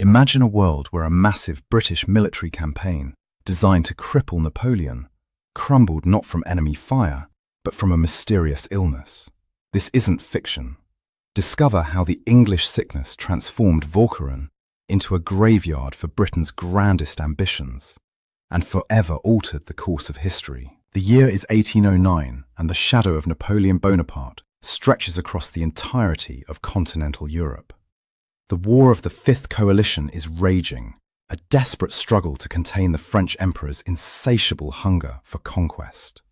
Imagine a world where a massive British military campaign, designed to cripple Napoleon, crumbled not from enemy fire, but from a mysterious illness. This isn't fiction. Discover how the English sickness transformed Walcheren into a graveyard for Britain's grandest ambitions, and forever altered the course of history. The year is 1809, and the shadow of Napoleon Bonaparte stretches across the entirety of continental Europe. The War of the Fifth Coalition is raging, a desperate struggle to contain the French Emperor's insatiable hunger for conquest.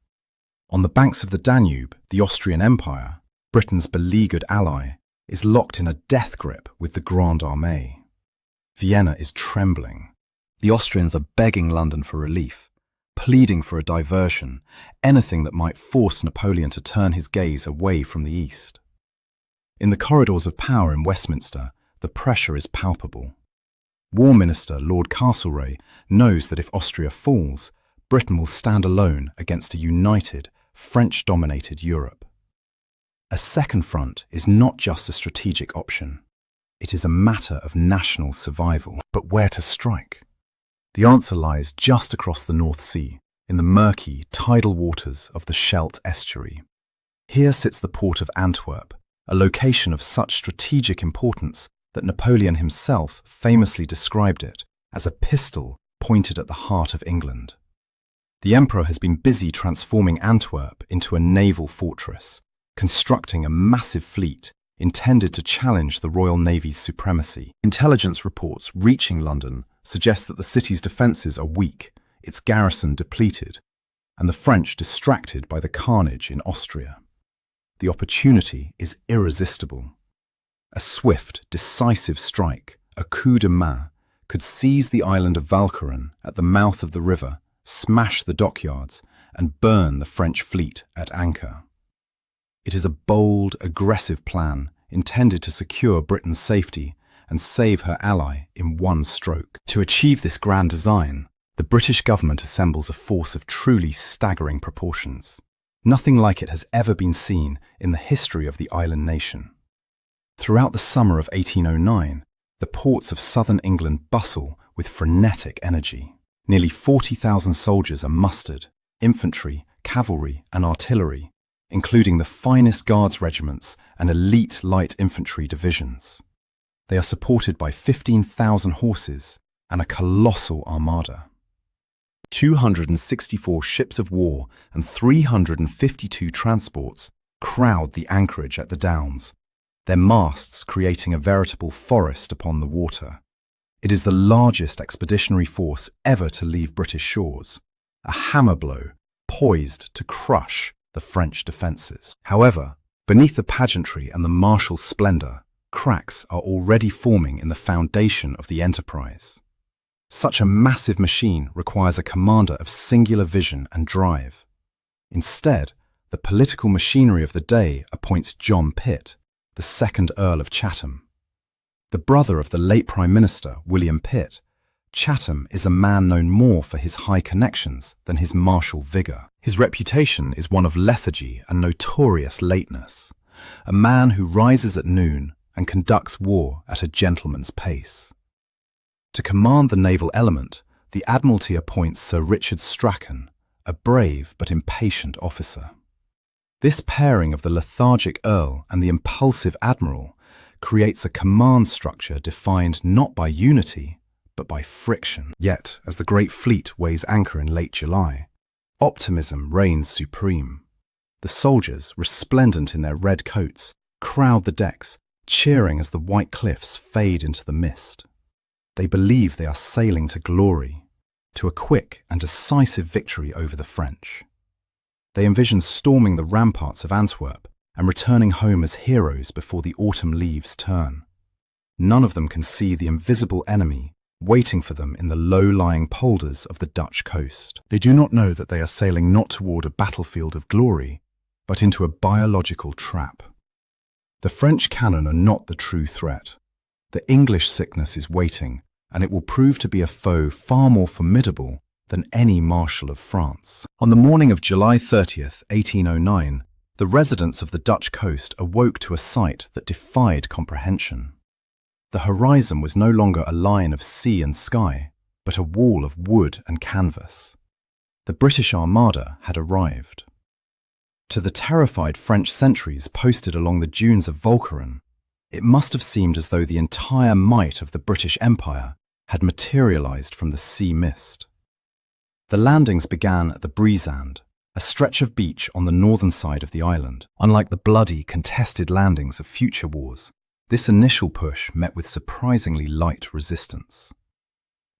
On the banks of the Danube, the Austrian Empire, Britain's beleaguered ally, is locked in a death grip with the Grande Armée. Vienna is trembling. The Austrians are begging London for relief, pleading for a diversion, anything that might force Napoleon to turn his gaze away from the East. In the corridors of power in Westminster, the pressure is palpable. War Minister Lord Castlereagh knows that if Austria falls, Britain will stand alone against a united, French-dominated Europe. A second front is not just a strategic option. It is a matter of national survival. But where to strike? The answer lies just across the North Sea, in the murky, tidal waters of the Scheldt estuary. Here sits the port of Antwerp, a location of such strategic importance that Napoleon himself famously described it as a pistol pointed at the heart of England. The Emperor has been busy transforming Antwerp into a naval fortress, constructing a massive fleet intended to challenge the Royal Navy's supremacy. Intelligence reports reaching London suggest that the city's defences are weak, its garrison depleted, and the French distracted by the carnage in Austria. The opportunity is irresistible. A swift, decisive strike, a coup de main, could seize the island of Walcheren at the mouth of the river, smash the dockyards, and burn the French fleet at anchor. It is a bold, aggressive plan intended to secure Britain's safety and save her ally in one stroke. To achieve this grand design, the British government assembles a force of truly staggering proportions. Nothing like it has ever been seen in the history of the island nation. Throughout the summer of 1809, the ports of southern England bustle with frenetic energy. Nearly 40,000 soldiers are mustered, infantry, cavalry, and artillery, including the finest guards regiments and elite light infantry divisions. They are supported by 15,000 horses and a colossal armada. 264 ships of war and 352 transports crowd the anchorage at the Downs, their masts creating a veritable forest upon the water. It is the largest expeditionary force ever to leave British shores, a hammer blow poised to crush the French defences. However, beneath the pageantry and the martial splendour, cracks are already forming in the foundation of the enterprise. Such a massive machine requires a commander of singular vision and drive. Instead, the political machinery of the day appoints John Pitt, the second Earl of Chatham. The brother of the late Prime Minister, William Pitt, Chatham is a man known more for his high connections than his martial vigour. His reputation is one of lethargy and notorious lateness, a man who rises at noon and conducts war at a gentleman's pace. To command the naval element, the Admiralty appoints Sir Richard Strachan, a brave but impatient officer. This pairing of the lethargic Earl and the impulsive Admiral creates a command structure defined not by unity, but by friction. Yet, as the great fleet weighs anchor in late July, optimism reigns supreme. The soldiers, resplendent in their red coats, crowd the decks, cheering as the white cliffs fade into the mist. They believe they are sailing to glory, to a quick and decisive victory over the French. They envision storming the ramparts of Antwerp and returning home as heroes before the autumn leaves turn. None of them can see the invisible enemy waiting for them in the low-lying polders of the Dutch coast. They do not know that they are sailing not toward a battlefield of glory, but into a biological trap. The French cannon are not the true threat. The English sickness is waiting, and it will prove to be a foe far more formidable than any Marshal of France. On the morning of July 30th, 1809, the residents of the Dutch coast awoke to a sight that defied comprehension. The horizon was no longer a line of sea and sky, but a wall of wood and canvas. The British Armada had arrived. To the terrified French sentries posted along the dunes of Walcheren, it must have seemed as though the entire might of the British Empire had materialized from the sea mist. The landings began at the Brisand, a stretch of beach on the northern side of the island. Unlike the bloody, contested landings of future wars, this initial push met with surprisingly light resistance.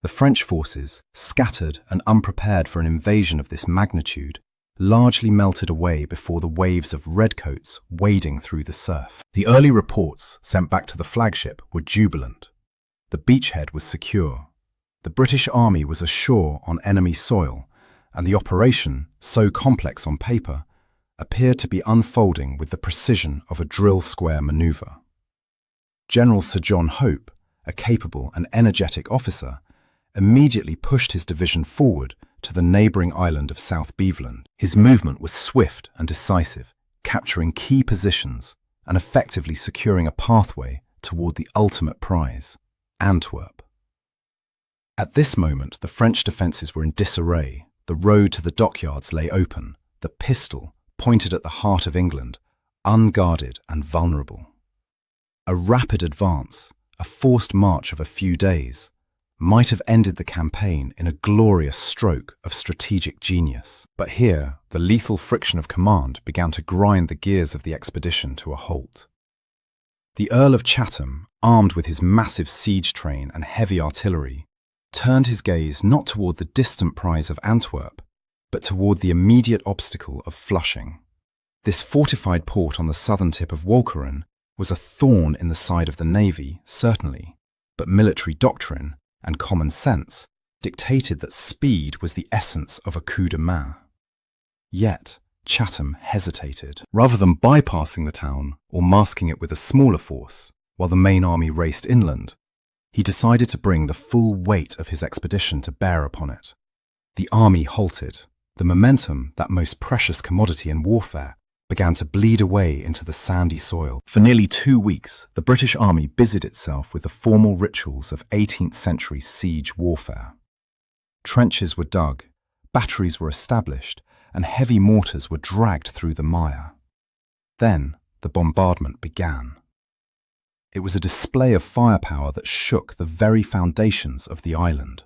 The French forces, scattered and unprepared for an invasion of this magnitude, largely melted away before the waves of Redcoats wading through the surf. The early reports sent back to the flagship were jubilant. The beachhead was secure. The British Army was ashore on enemy soil, and the operation, so complex on paper, appeared to be unfolding with the precision of a drill-square maneuver. General Sir John Hope, a capable and energetic officer, immediately pushed his division forward to the neighbouring island of South Beveland. His movement was swift and decisive, capturing key positions and effectively securing a pathway toward the ultimate prize, Antwerp. At this moment, the French defences were in disarray. The road to the dockyards lay open, the pistol pointed at the heart of England, unguarded and vulnerable. A rapid advance, a forced march of a few days, might have ended the campaign in a glorious stroke of strategic genius. But here, the lethal friction of command began to grind the gears of the expedition to a halt. The Earl of Chatham, armed with his massive siege train and heavy artillery, turned his gaze not toward the distant prize of Antwerp, but toward the immediate obstacle of Flushing. This fortified port on the southern tip of Walcheren was a thorn in the side of the navy, certainly, but military doctrine and common sense dictated that speed was the essence of a coup de main. Yet, Chatham hesitated. Rather than bypassing the town or masking it with a smaller force, while the main army raced inland, he decided to bring the full weight of his expedition to bear upon it. The army halted. The momentum, that most precious commodity in warfare, began to bleed away into the sandy soil. For nearly 2 weeks, the British Army busied itself with the formal rituals of 18th century siege warfare. Trenches were dug, batteries were established, and heavy mortars were dragged through the mire. Then the bombardment began. It was a display of firepower that shook the very foundations of the island.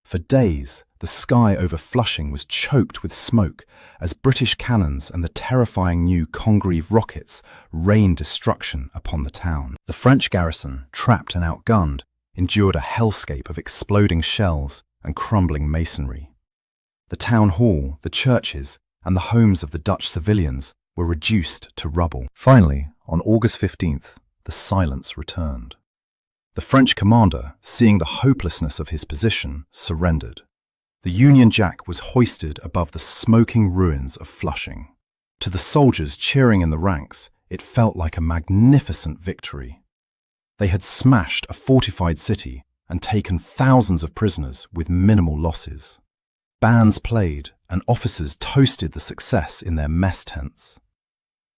For days, the sky over Flushing was choked with smoke as British cannons and the terrifying new Congreve rockets rained destruction upon the town. The French garrison, trapped and outgunned, endured a hellscape of exploding shells and crumbling masonry. The town hall, the churches, and the homes of the Dutch civilians were reduced to rubble. Finally, on August 15th, the silence returned. The French commander, seeing the hopelessness of his position, surrendered. The Union Jack was hoisted above the smoking ruins of Flushing. To the soldiers cheering in the ranks, it felt like a magnificent victory. They had smashed a fortified city and taken thousands of prisoners with minimal losses. Bands played and officers toasted the success in their mess tents.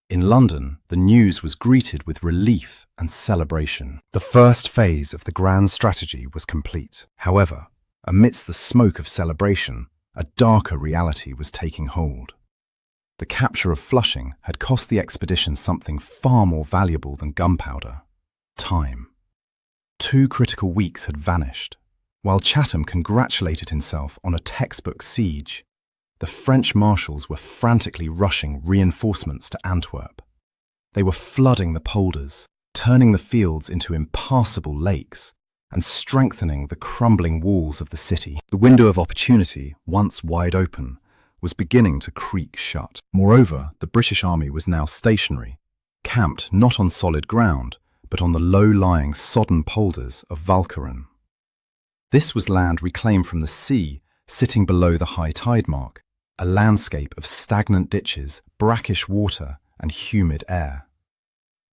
In London, the news was greeted with relief and celebration. The first phase of the grand strategy was complete. However, amidst the smoke of celebration, a darker reality was taking hold. The capture of Flushing had cost the expedition something far more valuable than gunpowder: time. 2 critical weeks had vanished. While Chatham congratulated himself on a textbook siege, the French marshals were frantically rushing reinforcements to Antwerp. They were flooding the polders, turning the fields into impassable lakes, and strengthening the crumbling walls of the city. The window of opportunity, once wide open, was beginning to creak shut. Moreover, the British Army was now stationary, camped not on solid ground, but on the low-lying sodden polders of Walcheren. This was land reclaimed from the sea, sitting below the high tide mark, a landscape of stagnant ditches, brackish water, and humid air.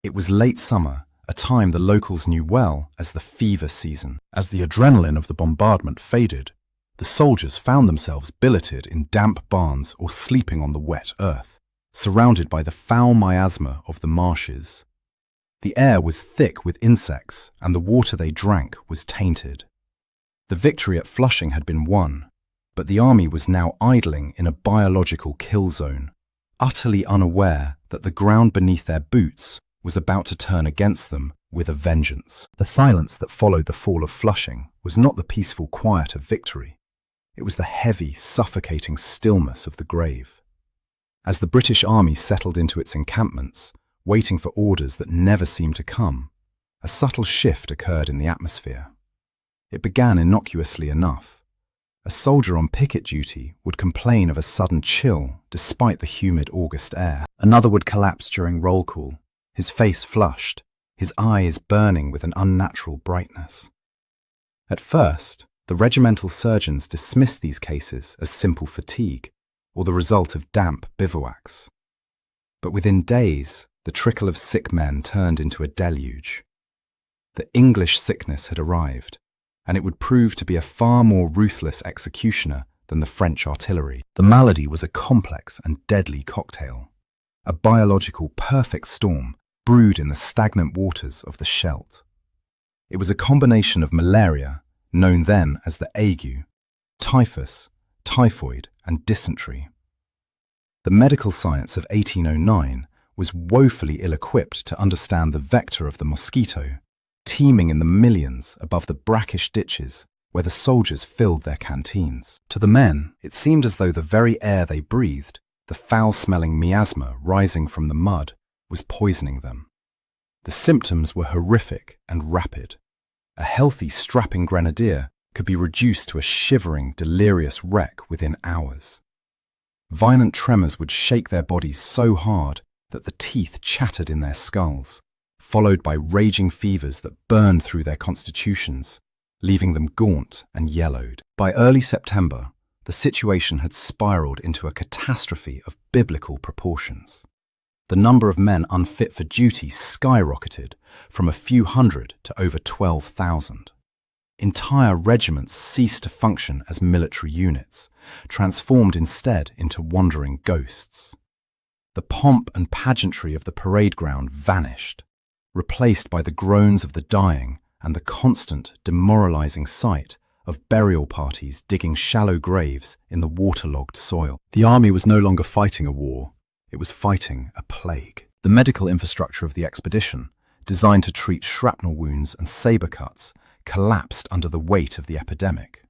It was late summer, a time the locals knew well as the fever season. As the adrenaline of the bombardment faded, the soldiers found themselves billeted in damp barns or sleeping on the wet earth, surrounded by the foul miasma of the marshes. The air was thick with insects, and the water they drank was tainted. The victory at Flushing had been won, but the army was now idling in a biological kill zone, utterly unaware that the ground beneath their boots was about to turn against them with a vengeance. The silence that followed the fall of Flushing was not the peaceful quiet of victory. It was the heavy, suffocating stillness of the grave. As the British army settled into its encampments, waiting for orders that never seemed to come, a subtle shift occurred in the atmosphere. It began innocuously enough. A soldier on picket duty would complain of a sudden chill despite the humid August air. Another would collapse during roll call, his face flushed, his eyes burning with an unnatural brightness. At first, the regimental surgeons dismissed these cases as simple fatigue or the result of damp bivouacs. But within days, the trickle of sick men turned into a deluge. The English sickness had arrived, and it would prove to be a far more ruthless executioner than the French artillery. The malady was a complex and deadly cocktail, a biological perfect storm brewed in the stagnant waters of the Scheldt. It was a combination of malaria, known then as the ague, typhus, typhoid, and dysentery. The medical science of 1809 was woefully ill-equipped to understand the vector of the mosquito, teeming in the millions above the brackish ditches where the soldiers filled their canteens. To the men, it seemed as though the very air they breathed, the foul-smelling miasma rising from the mud, was poisoning them. The symptoms were horrific and rapid. A healthy, strapping grenadier could be reduced to a shivering, delirious wreck within hours. Violent tremors would shake their bodies so hard that the teeth chattered in their skulls, followed by raging fevers that burned through their constitutions, leaving them gaunt and yellowed. By early September, the situation had spiraled into a catastrophe of biblical proportions. The number of men unfit for duty skyrocketed from a few hundred to over 12,000. Entire regiments ceased to function as military units, transformed instead into wandering ghosts. The pomp and pageantry of the parade ground vanished, replaced by the groans of the dying and the constant, demoralizing sight of burial parties digging shallow graves in the waterlogged soil. The army was no longer fighting a war, it was fighting a plague. The medical infrastructure of the expedition, designed to treat shrapnel wounds and saber cuts, collapsed under the weight of the epidemic.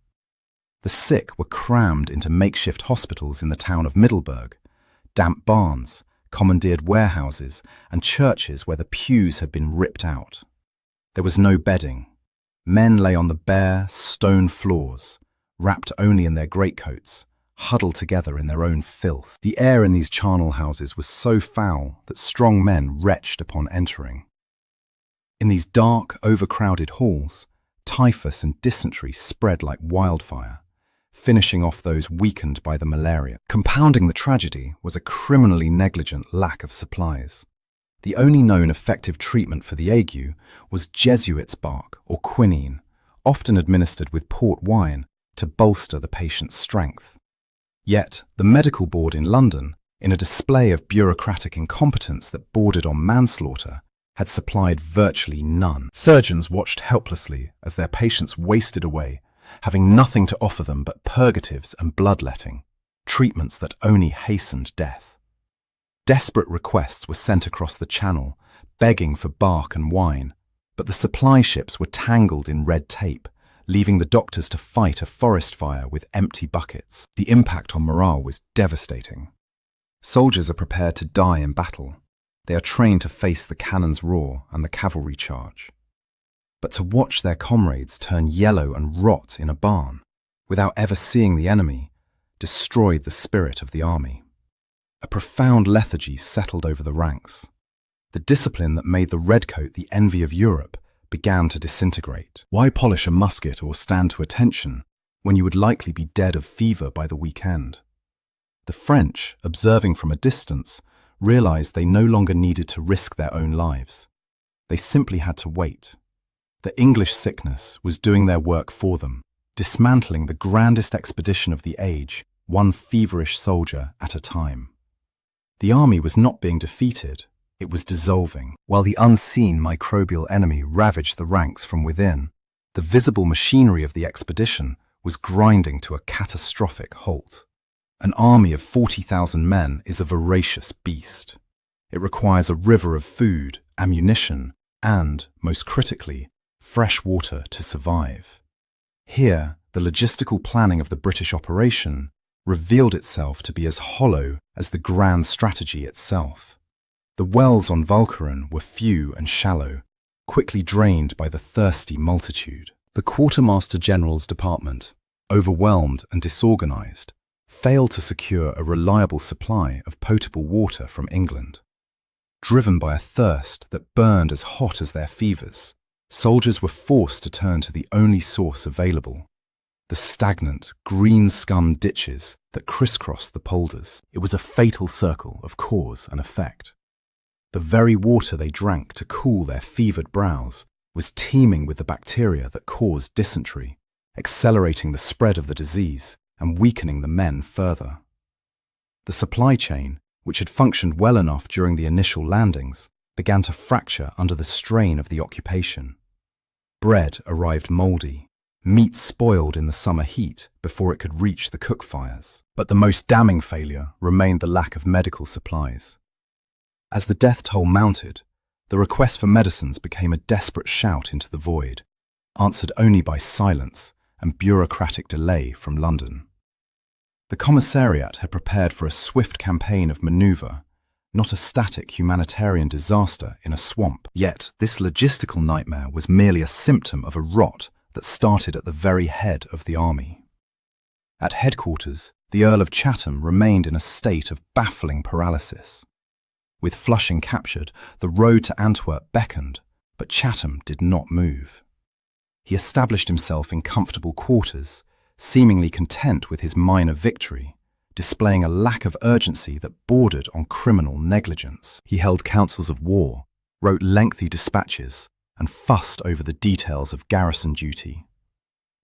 The sick were crammed into makeshift hospitals in the town of Middelburg, damp barns, commandeered warehouses, and churches where the pews had been ripped out. There was no bedding. Men lay on the bare, stone floors, wrapped only in their greatcoats, huddled together in their own filth. The air in these charnel houses was so foul that strong men retched upon entering. In these dark, overcrowded halls, typhus and dysentery spread like wildfire, finishing off those weakened by the malaria. Compounding the tragedy was a criminally negligent lack of supplies. The only known effective treatment for the ague was Jesuit's bark or quinine, often administered with port wine to bolster the patient's strength. Yet, the medical board in London, in a display of bureaucratic incompetence that bordered on manslaughter, had supplied virtually none. Surgeons watched helplessly as their patients wasted away, having nothing to offer them but purgatives and bloodletting, treatments that only hastened death. Desperate requests were sent across the Channel, begging for bark and wine, but the supply ships were tangled in red tape, leaving the doctors to fight a forest fire with empty buckets. The impact on morale was devastating. Soldiers are prepared to die in battle. They are trained to face the cannon's roar and the cavalry charge. But to watch their comrades turn yellow and rot in a barn, without ever seeing the enemy, destroyed the spirit of the army. A profound lethargy settled over the ranks. The discipline that made the Redcoat the envy of Europe began to disintegrate. Why polish a musket or stand to attention when you would likely be dead of fever by the weekend? The French, observing from a distance, realized they no longer needed to risk their own lives. They simply had to wait. The English sickness was doing their work for them, dismantling the grandest expedition of the age, one feverish soldier at a time. The army was not being defeated, It was dissolving. While the unseen microbial enemy ravaged the ranks from within, the visible machinery of the expedition was grinding to a catastrophic halt. An army of 40,000 men is a voracious beast. It requires a river of food, ammunition, and, most critically, fresh water to survive. Here, the logistical planning of the British operation revealed itself to be as hollow as the grand strategy itself. The wells on Walcheren were few and shallow, quickly drained by the thirsty multitude. The Quartermaster General's department, overwhelmed and disorganized, failed to secure a reliable supply of potable water from England. Driven by a thirst that burned as hot as their fevers, soldiers were forced to turn to the only source available, the stagnant, green-scummed ditches that crisscrossed the polders. It was a fatal circle of cause and effect. The very water they drank to cool their fevered brows was teeming with the bacteria that caused dysentery, accelerating the spread of the disease and weakening the men further. The supply chain, which had functioned well enough during the initial landings, began to fracture under the strain of the occupation. Bread arrived mouldy, meat spoiled in the summer heat before it could reach the cook fires. But the most damning failure remained the lack of medical supplies. As the death toll mounted, the request for medicines became a desperate shout into the void, answered only by silence and bureaucratic delay from London. The Commissariat had prepared for a swift campaign of manoeuvre, not a static humanitarian disaster in a swamp. Yet this logistical nightmare was merely a symptom of a rot that started at the very head of the army. At headquarters, the Earl of Chatham remained in a state of baffling paralysis. With Flushing captured, the road to Antwerp beckoned, but Chatham did not move. He established himself in comfortable quarters, seemingly content with his minor victory, displaying a lack of urgency that bordered on criminal negligence. He held councils of war, wrote lengthy dispatches, and fussed over the details of garrison duty,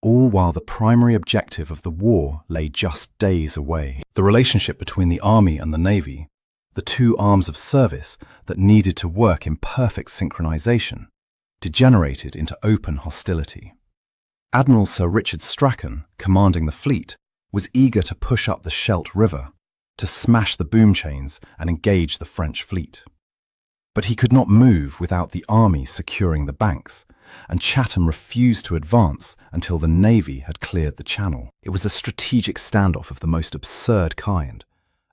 all while the primary objective of the war lay just days away. The relationship between the army and the navy, the two arms of service that needed to work in perfect synchronization, degenerated into open hostility. Admiral Sir Richard Strachan, commanding the fleet, was eager to push up the Scheldt River, to smash the boom chains and engage the French fleet. But he could not move without the army securing the banks, and Chatham refused to advance until the navy had cleared the channel. It was a strategic standoff of the most absurd kind,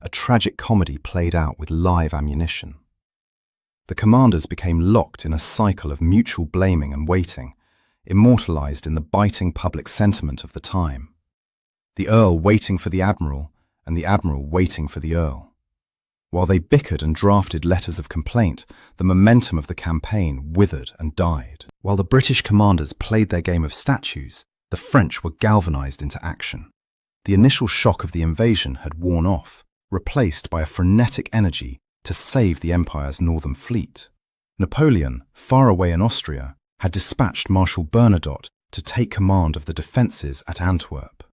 a tragic comedy played out with live ammunition. The commanders became locked in a cycle of mutual blaming and waiting, immortalized in the biting public sentiment of the time. The Earl waiting for the Admiral, and the Admiral waiting for the Earl. While they bickered and drafted letters of complaint, the momentum of the campaign withered and died. While the British commanders played their game of statues, the French were galvanized into action. The initial shock of the invasion had worn off, replaced by a frenetic energy to save the Empire's northern fleet. Napoleon, far away in Austria, had dispatched Marshal Bernadotte to take command of the defences at Antwerp.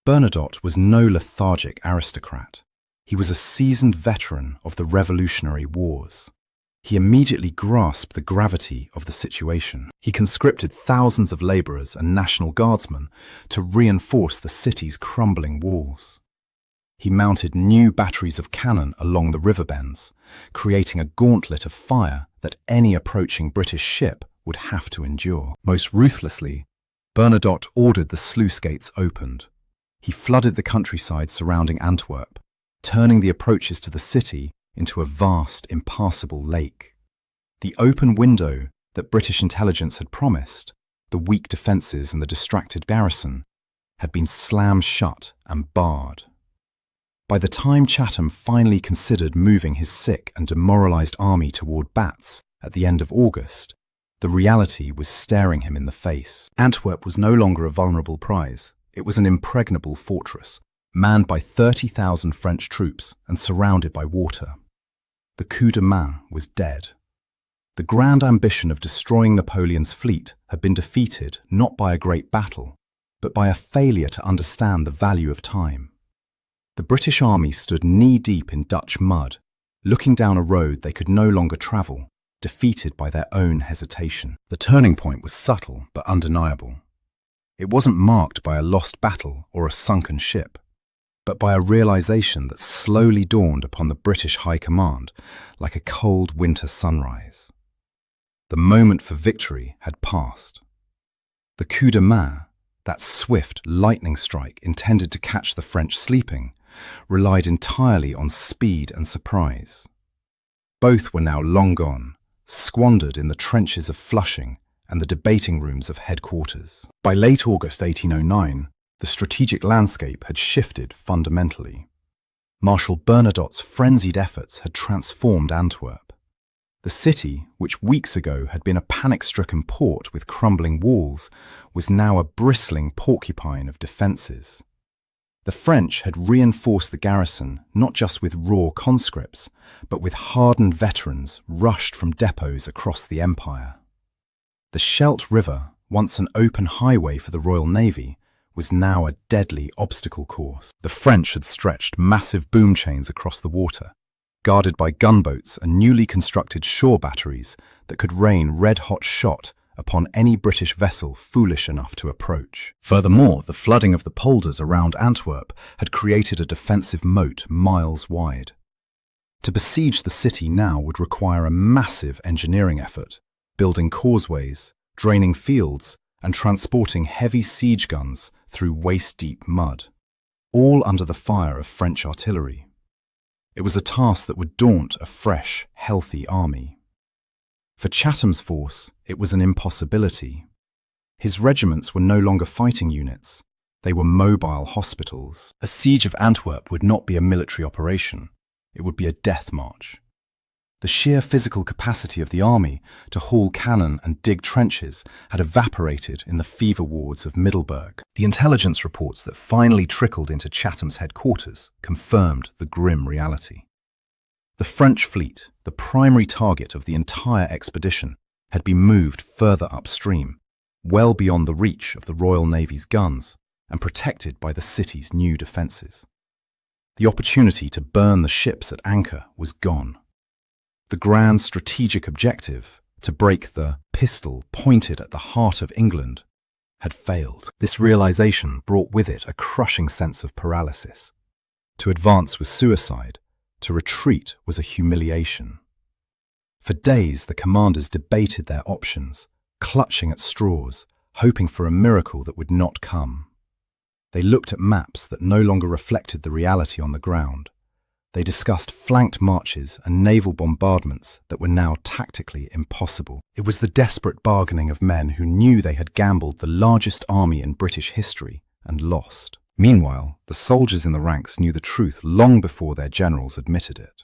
Bernadotte was no lethargic aristocrat. He was a seasoned veteran of the Revolutionary Wars. He immediately grasped the gravity of the situation. He conscripted thousands of labourers and National Guardsmen to reinforce the city's crumbling walls. He mounted new batteries of cannon along the river bends, creating a gauntlet of fire that any approaching British ship would have to endure. Most ruthlessly, Bernadotte ordered the sluice gates opened. He flooded the countryside surrounding Antwerp, turning the approaches to the city into a vast, impassable lake. The open window that British intelligence had promised, the weak defences and the distracted garrison, had been slammed shut and barred. By the time Chatham finally considered moving his sick and demoralised army toward Batz at the end of August, the reality was staring him in the face. Antwerp was no longer a vulnerable prize. It was an impregnable fortress, manned by 30,000 French troops and surrounded by water. The coup de main was dead. The grand ambition of destroying Napoleon's fleet had been defeated not by a great battle, but by a failure to understand the value of time. The British army stood knee-deep in Dutch mud, looking down a road they could no longer travel, defeated by their own hesitation. The turning point was subtle but undeniable. It wasn't marked by a lost battle or a sunken ship, but by a realization that slowly dawned upon the British High Command like a cold winter sunrise. The moment for victory had passed. The coup de main, that swift lightning strike intended to catch the French sleeping, relied entirely on speed and surprise. Both were now long gone, squandered in the trenches of Flushing and the debating rooms of headquarters. By late August 1809, the strategic landscape had shifted fundamentally. Marshal Bernadotte's frenzied efforts had transformed Antwerp. The city, which weeks ago had been a panic-stricken port with crumbling walls, was now a bristling porcupine of defences. The French had reinforced the garrison not just with raw conscripts, but with hardened veterans rushed from depots across the empire. The Scheldt River, once an open highway for the Royal Navy, was now a deadly obstacle course. The French had stretched massive boom chains across the water, guarded by gunboats and newly constructed shore batteries that could rain red-hot shot upon any British vessel foolish enough to approach. Furthermore, the flooding of the polders around Antwerp had created a defensive moat miles wide. To besiege the city now would require a massive engineering effort, building causeways, draining fields, and transporting heavy siege guns through waist-deep mud, all under the fire of French artillery. It was a task that would daunt a fresh, healthy army. For Chatham's force, it was an impossibility. His regiments were no longer fighting units, they were mobile hospitals. A siege of Antwerp would not be a military operation, it would be a death march. The sheer physical capacity of the army to haul cannon and dig trenches had evaporated in the fever wards of Middelburg. The intelligence reports that finally trickled into Chatham's headquarters confirmed the grim reality. The French fleet, the primary target of the entire expedition, had been moved further upstream, well beyond the reach of the Royal Navy's guns, and protected by the city's new defences. The opportunity to burn the ships at anchor was gone. The grand strategic objective, to break the pistol pointed at the heart of England, had failed. This realization brought with it a crushing sense of paralysis. To advance was suicide. To retreat was a humiliation. For days the commanders debated their options, clutching at straws, hoping for a miracle that would not come. They looked at maps that no longer reflected the reality on the ground. They discussed flanked marches and naval bombardments that were now tactically impossible. It was the desperate bargaining of men who knew they had gambled the largest army in British history and lost. Meanwhile, the soldiers in the ranks knew the truth long before their generals admitted it.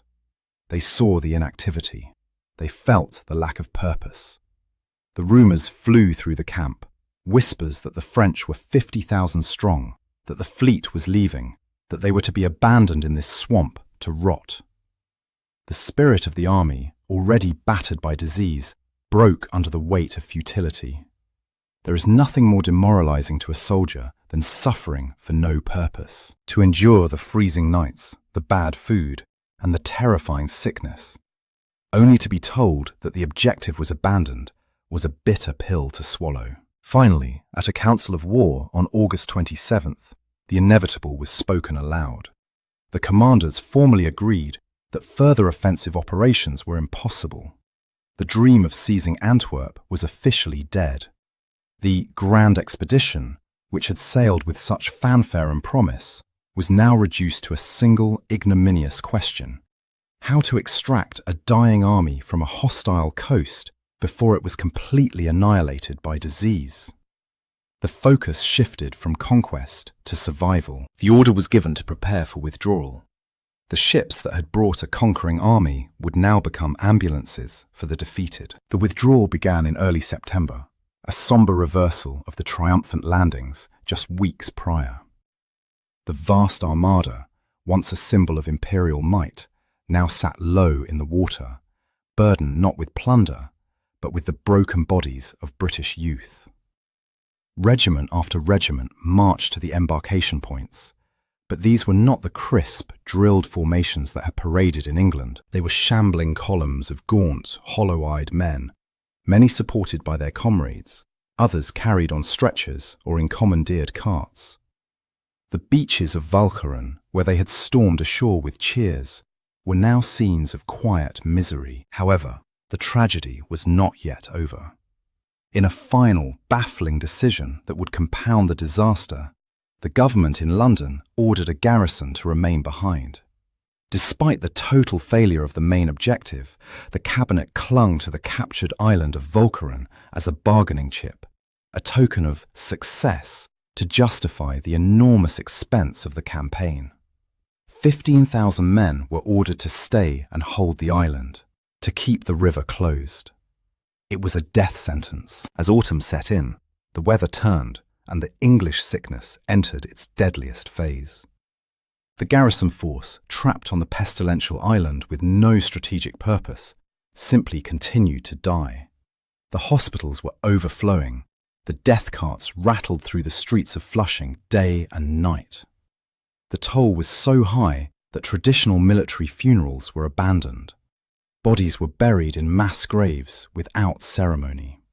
They saw the inactivity. They felt the lack of purpose. The rumours flew through the camp, whispers that the French were 50,000 strong, that the fleet was leaving, that they were to be abandoned in this swamp to rot. The spirit of the army, already battered by disease, broke under the weight of futility. There is nothing more demoralizing to a soldier than suffering for no purpose. To endure the freezing nights, the bad food, and the terrifying sickness, only to be told that the objective was abandoned, was a bitter pill to swallow. Finally, at a council of war on August 27th, the inevitable was spoken aloud. The commanders formally agreed that further offensive operations were impossible. The dream of seizing Antwerp was officially dead. The grand expedition, which had sailed with such fanfare and promise, was now reduced to a single ignominious question: how to extract a dying army from a hostile coast before it was completely annihilated by disease. The focus shifted from conquest to survival. The order was given to prepare for withdrawal. The ships that had brought a conquering army would now become ambulances for the defeated. The withdrawal began in early September, a sombre reversal of the triumphant landings just weeks prior. The vast armada, once a symbol of imperial might, now sat low in the water, burdened not with plunder, but with the broken bodies of British youth. Regiment after regiment marched to the embarkation points, But these were not the crisp, drilled formations that had paraded in England. They were shambling columns of gaunt, hollow-eyed men, many supported by their comrades, others carried on stretchers or in commandeered carts. The beaches of Walcheren, where they had stormed ashore with cheers, were now scenes of quiet misery. However, the tragedy was not yet over. In a final, baffling decision that would compound the disaster, the government in London ordered a garrison to remain behind. Despite the total failure of the main objective, the cabinet clung to the captured island of Walcheren as a bargaining chip, a token of success to justify the enormous expense of the campaign. 15,000 men were ordered to stay and hold the island, to keep the river closed. It was a death sentence. As autumn set in, the weather turned and the English sickness entered its deadliest phase. The garrison force, trapped on the pestilential island with no strategic purpose, simply continued to die. The hospitals were overflowing. The death carts rattled through the streets of Flushing day and night. The toll was so high that traditional military funerals were abandoned. Bodies were buried in mass graves without ceremony.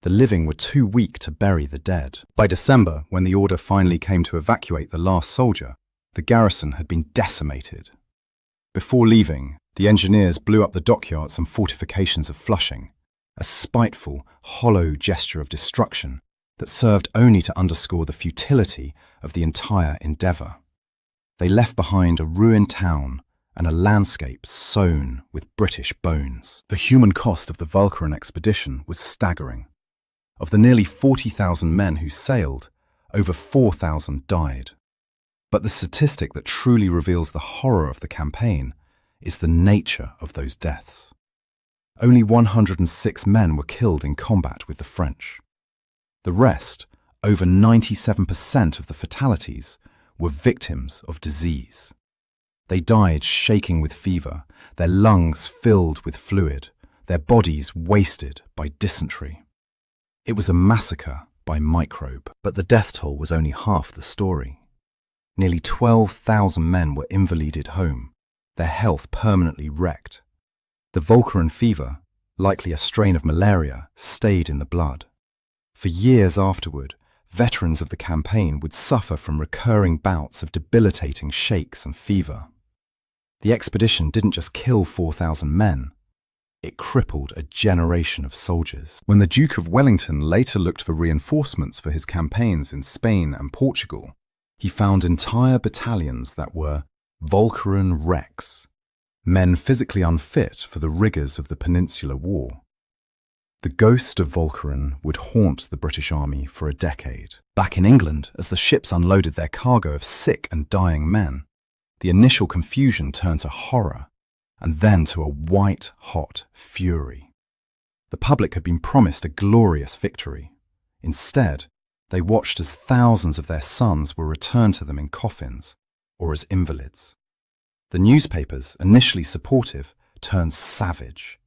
The living were too weak to bury the dead. By December, when the order finally came to evacuate the last soldier, the garrison had been decimated. Before leaving, the engineers blew up the dockyards and fortifications of Flushing, a spiteful, hollow gesture of destruction that served only to underscore the futility of the entire endeavour. They left behind a ruined town and a landscape sown with British bones. The human cost of the Walcheren expedition was staggering. Of the nearly 40,000 men who sailed, over 4,000 died. But the statistic that truly reveals the horror of the campaign is the nature of those deaths. Only 106 men were killed in combat with the French. The rest, over 97% of the fatalities, were victims of disease. They died shaking with fever, their lungs filled with fluid, their bodies wasted by dysentery. It was a massacre by microbe. But the death toll was only half the story. Nearly 12,000 men were invalided home, their health permanently wrecked. The Walcheren fever, likely a strain of malaria, stayed in the blood. For years afterward, veterans of the campaign would suffer from recurring bouts of debilitating shakes and fever. The expedition didn't just kill 4,000 men, it crippled a generation of soldiers. When the Duke of Wellington later looked for reinforcements for his campaigns in Spain and Portugal, he found entire battalions that were Walcheren wrecks, men physically unfit for the rigours of the Peninsular War. The ghost of Walcheren would haunt the British Army for a decade. Back in England, as the ships unloaded their cargo of sick and dying men, the initial confusion turned to horror, and then to a white-hot fury. The public had been promised a glorious victory. Instead, they watched as thousands of their sons were returned to them in coffins or as invalids. The newspapers, initially supportive, turned savage.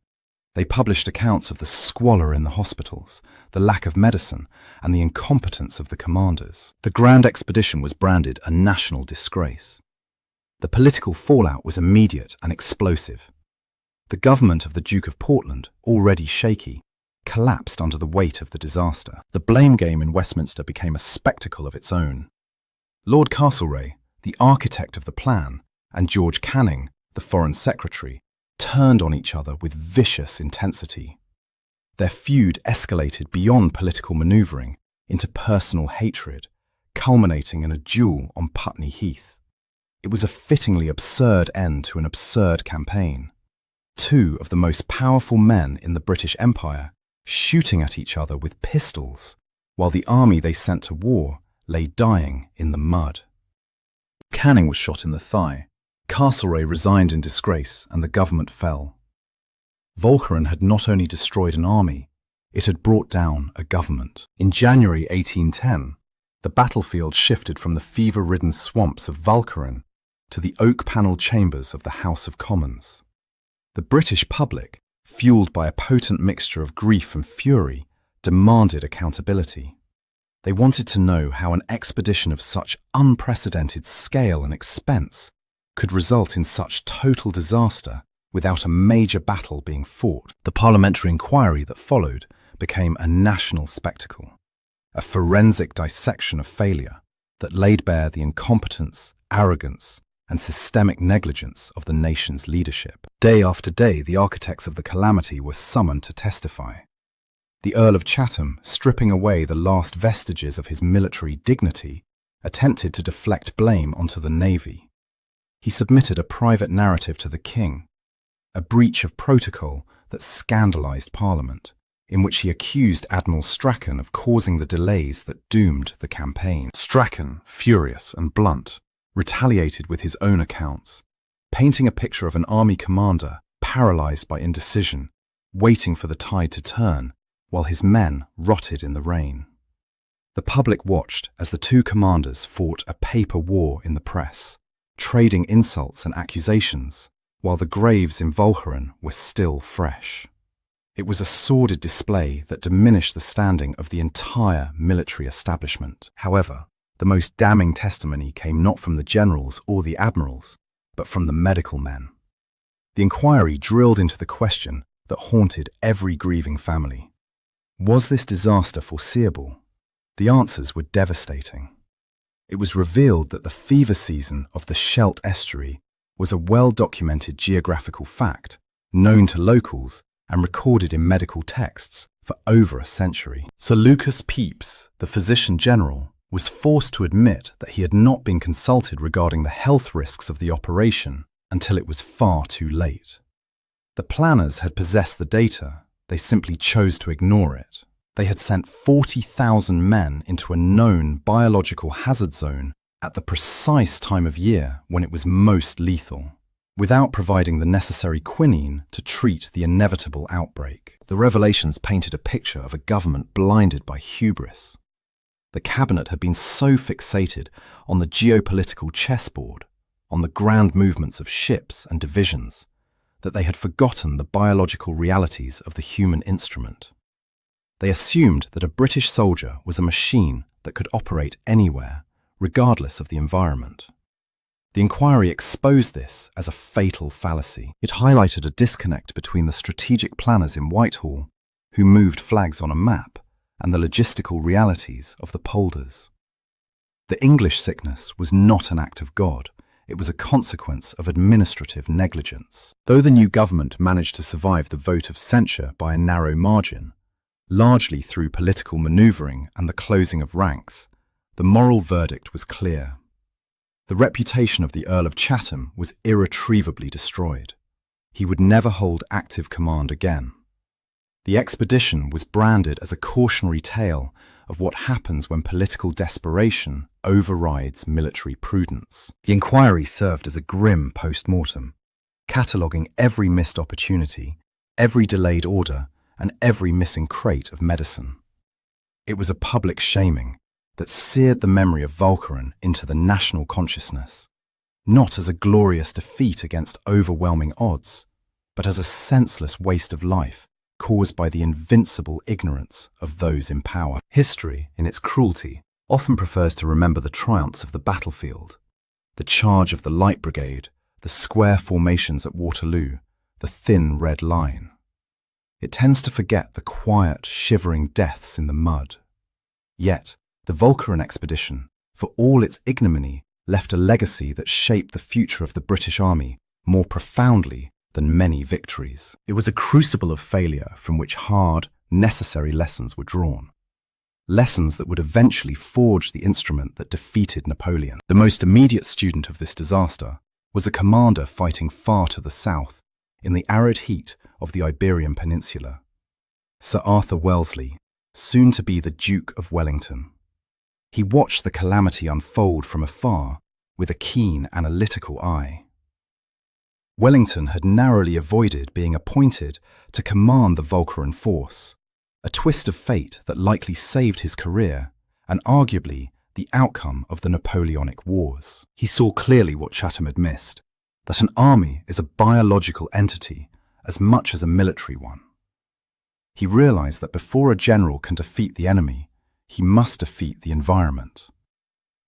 They published accounts of the squalor in the hospitals, the lack of medicine, and the incompetence of the commanders. The grand expedition was branded a national disgrace. The political fallout was immediate and explosive. The government of the Duke of Portland, already shaky, collapsed under the weight of the disaster. The blame game in Westminster became a spectacle of its own. Lord Castlereagh, the architect of the plan, and George Canning, the Foreign Secretary, turned on each other with vicious intensity. Their feud escalated beyond political manoeuvring into personal hatred, culminating in a duel on Putney Heath. It was a fittingly absurd end to an absurd campaign. Two of the most powerful men in the British Empire shooting at each other with pistols, while the army they sent to war lay dying in the mud. Canning was shot in the thigh. Castlereagh resigned in disgrace, and the government fell. Walcheren had not only destroyed an army, it had brought down a government. In January 1810, the battlefield shifted from the fever-ridden swamps of Walcheren to the oak-panelled chambers of the House of Commons. The British public, fueled by a potent mixture of grief and fury, demanded accountability. They wanted to know how an expedition of such unprecedented scale and expense could result in such total disaster without a major battle being fought. The parliamentary inquiry that followed became a national spectacle, a forensic dissection of failure that laid bare the incompetence, arrogance, and systemic negligence of the nation's leadership. Day after day, the architects of the calamity were summoned to testify. The Earl of Chatham, stripping away the last vestiges of his military dignity, attempted to deflect blame onto the Navy. He submitted a private narrative to the King, a breach of protocol that scandalized Parliament, in which he accused Admiral Strachan of causing the delays that doomed the campaign. Strachan, furious and blunt, retaliated with his own accounts, painting a picture of an army commander paralyzed by indecision, waiting for the tide to turn, while his men rotted in the rain. The public watched as the two commanders fought a paper war in the press, trading insults and accusations, while the graves in Walcheren were still fresh. It was a sordid display that diminished the standing of the entire military establishment. However, the most damning testimony came not from the generals or the admirals, but from the medical men. The inquiry drilled into the question that haunted every grieving family. Was this disaster foreseeable? The answers were devastating. It was revealed that the fever season of the Scheldt estuary was a well-documented geographical fact, known to locals and recorded in medical texts for over a century. Sir Lucas Pepys, the physician general, was forced to admit that he had not been consulted regarding the health risks of the operation until it was far too late. The planners had possessed the data, they simply chose to ignore it. They had sent 40,000 men into a known biological hazard zone at the precise time of year when it was most lethal, without providing the necessary quinine to treat the inevitable outbreak. The revelations painted a picture of a government blinded by hubris. The cabinet had been so fixated on the geopolitical chessboard, on the grand movements of ships and divisions, that they had forgotten the biological realities of the human instrument. They assumed that a British soldier was a machine that could operate anywhere, regardless of the environment. The inquiry exposed this as a fatal fallacy. It highlighted a disconnect between the strategic planners in Whitehall, who moved flags on a map, and the logistical realities of the polders. The English sickness was not an act of God, it was a consequence of administrative negligence. Though the new government managed to survive the vote of censure by a narrow margin, largely through political manoeuvring and the closing of ranks, the moral verdict was clear. The reputation of the Earl of Chatham was irretrievably destroyed. He would never hold active command again. The expedition was branded as a cautionary tale of what happens when political desperation overrides military prudence. The inquiry served as a grim post-mortem, cataloguing every missed opportunity, every delayed order, and every missing crate of medicine. It was a public shaming that seared the memory of Walcheren into the national consciousness, not as a glorious defeat against overwhelming odds, but as a senseless waste of life caused by the invincible ignorance of those in power. History, in its cruelty, often prefers to remember the triumphs of the battlefield, the charge of the Light Brigade, the square formations at Waterloo, the thin red line. It tends to forget the quiet, shivering deaths in the mud. Yet, the Walcheren expedition, for all its ignominy, left a legacy that shaped the future of the British Army more profoundly than many victories. It was a crucible of failure from which hard, necessary lessons were drawn. Lessons that would eventually forge the instrument that defeated Napoleon. The most immediate student of this disaster was a commander fighting far to the south, in the arid heat of the Iberian Peninsula. Sir Arthur Wellesley, soon to be the Duke of Wellington. He watched the calamity unfold from afar with a keen, analytical eye. Wellington had narrowly avoided being appointed to command the Walcheren force, a twist of fate that likely saved his career and arguably the outcome of the Napoleonic Wars. He saw clearly what Chatham had missed, that an army is a biological entity as much as a military one. He realized that before a general can defeat the enemy, he must defeat the environment.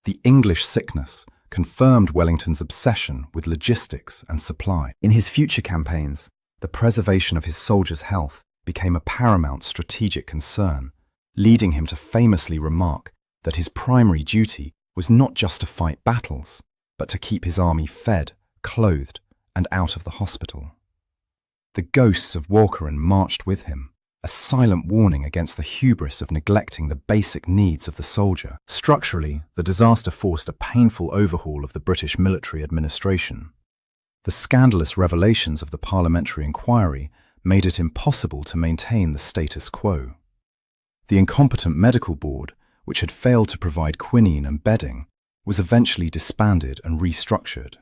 The English sickness confirmed Wellington's obsession with logistics and supply. In his future campaigns, the preservation of his soldiers' health became a paramount strategic concern, leading him to famously remark that his primary duty was not just to fight battles, but to keep his army fed, clothed, and out of the hospital. The ghosts of Walcheren marched with him, a silent warning against the hubris of neglecting the basic needs of the soldier. Structurally, the disaster forced a painful overhaul of the British military administration. The scandalous revelations of the parliamentary inquiry made it impossible to maintain the status quo. The incompetent medical board, which had failed to provide quinine and bedding, was eventually disbanded and restructured.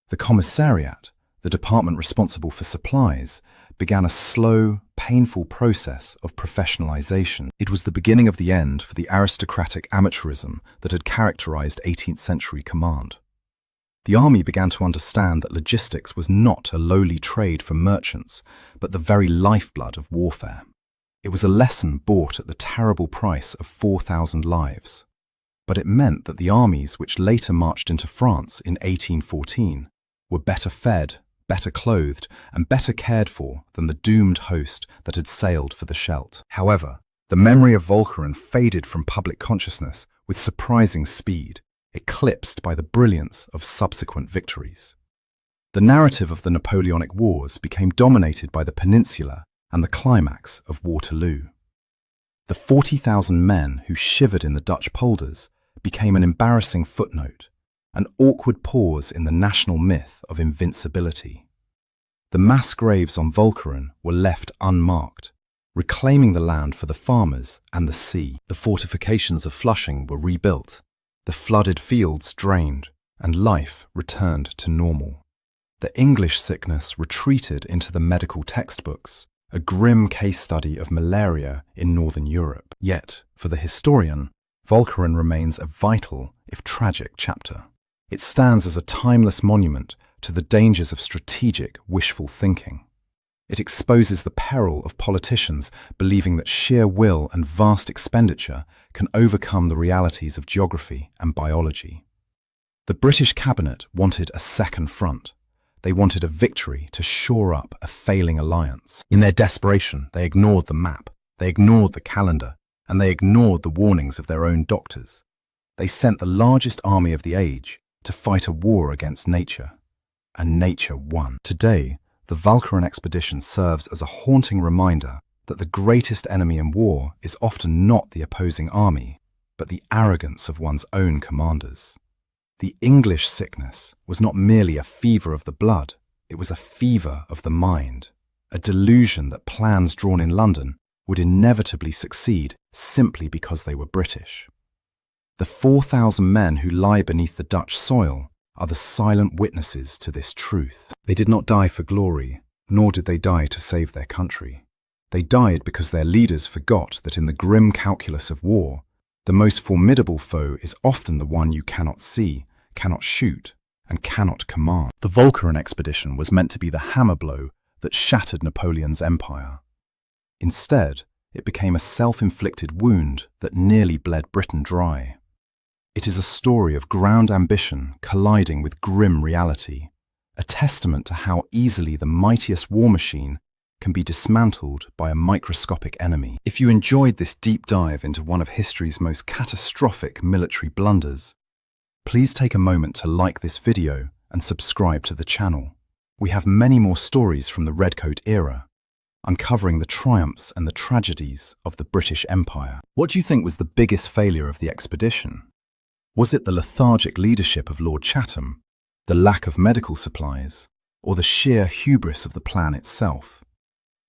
The commissariat, the department responsible for supplies, began a slow, painful process of professionalization. It was the beginning of the end for the aristocratic amateurism that had characterized 18th century command. The army began to understand that logistics was not a lowly trade for merchants, but the very lifeblood of warfare. It was a lesson bought at the terrible price of 4,000 lives. But it meant that the armies which later marched into France in 1814 were better fed, better clothed, and better cared for than the doomed host that had sailed for the Scheldt. However, the memory of Walcheren faded from public consciousness with surprising speed, eclipsed by the brilliance of subsequent victories. The narrative of the Napoleonic Wars became dominated by the Peninsula and the climax of Waterloo. The 40,000 men who shivered in the Dutch polders became an embarrassing footnote, an awkward pause in the national myth of invincibility. The mass graves on Walcheren were left unmarked, reclaiming the land for the farmers and the sea. The fortifications of Flushing were rebuilt, the flooded fields drained, and life returned to normal. The English sickness retreated into the medical textbooks, a grim case study of malaria in Northern Europe. Yet, for the historian, Walcheren remains a vital, if tragic, chapter. It stands as a timeless monument to the dangers of strategic, wishful thinking. It exposes the peril of politicians believing that sheer will and vast expenditure can overcome the realities of geography and biology. The British cabinet wanted a second front. They wanted a victory to shore up a failing alliance. In their desperation, they ignored the map, they ignored the calendar, and they ignored the warnings of their own doctors. They sent the largest army of the age to fight a war against nature. And nature won. Today, the Walcheren expedition serves as a haunting reminder that the greatest enemy in war is often not the opposing army, but the arrogance of one's own commanders. The English sickness was not merely a fever of the blood, it was a fever of the mind, a delusion that plans drawn in London would inevitably succeed simply because they were British. The 4,000 men who lie beneath the Dutch soil are the silent witnesses to this truth. They did not die for glory, nor did they die to save their country. They died because their leaders forgot that in the grim calculus of war, the most formidable foe is often the one you cannot see, cannot shoot, and cannot command. The Walcheren expedition was meant to be the hammer blow that shattered Napoleon's empire. Instead, it became a self-inflicted wound that nearly bled Britain dry. It is a story of grand ambition colliding with grim reality, a testament to how easily the mightiest war machine can be dismantled by a microscopic enemy. If you enjoyed this deep dive into one of history's most catastrophic military blunders, please take a moment to like this video and subscribe to the channel. We have many more stories from the Redcoat era, uncovering the triumphs and the tragedies of the British Empire. What do you think was the biggest failure of the expedition? Was it the lethargic leadership of Lord Chatham, the lack of medical supplies, or the sheer hubris of the plan itself?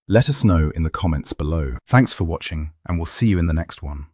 Let us know in the comments below. Thanks for watching, and we'll see you in the next one.